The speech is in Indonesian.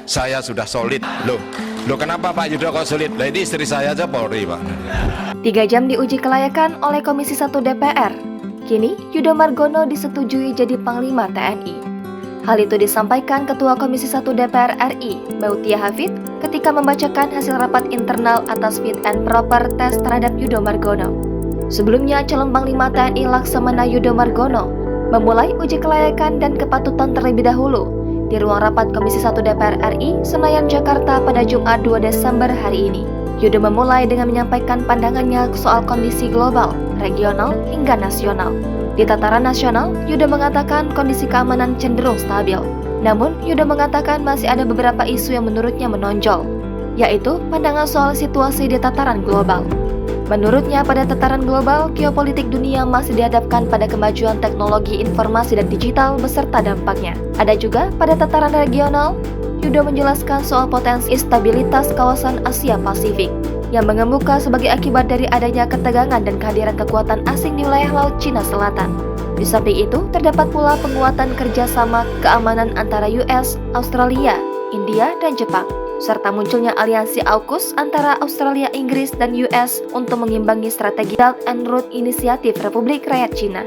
saya sudah solid. Loh kenapa Pak Yudo kok solid? Lah ini istri saya aja Polri, Pak. 3 jam diuji kelayakan oleh Komisi 1 DPR. Kini Yudo Margono disetujui jadi Panglima TNI. Hal itu disampaikan Ketua Komisi 1 DPR RI, Meutia Hafid, ketika membacakan hasil rapat internal atas fit and proper test terhadap Yudo Margono. Sebelumnya, calon Panglima TNI Laksamana Yudo Margono memulai uji kelayakan dan kepatutan terlebih dahulu di ruang rapat Komisi 1 DPR RI, Senayan, Jakarta pada Jumat 2 Desember hari ini. Yudo memulai dengan menyampaikan pandangannya soal kondisi global, regional, hingga nasional. Di tataran nasional, Yudo mengatakan kondisi keamanan cenderung stabil. Namun, Yudo mengatakan masih ada beberapa isu yang menurutnya menonjol, yaitu pandangan soal situasi di tataran global. Menurutnya, pada tataran global, geopolitik dunia masih dihadapkan pada kemajuan teknologi informasi dan digital beserta dampaknya. Ada juga pada tataran regional, Yudo menjelaskan soal potensi stabilitas kawasan Asia Pasifik yang mengemuka sebagai akibat dari adanya ketegangan dan kehadiran kekuatan asing di wilayah Laut Cina Selatan. Di samping itu, terdapat pula penguatan kerjasama keamanan antara US, Australia, India, dan Jepang, serta munculnya aliansi AUKUS antara Australia, Inggris, dan US untuk mengimbangi strategi Belt and Road Initiative Republik Rakyat Cina.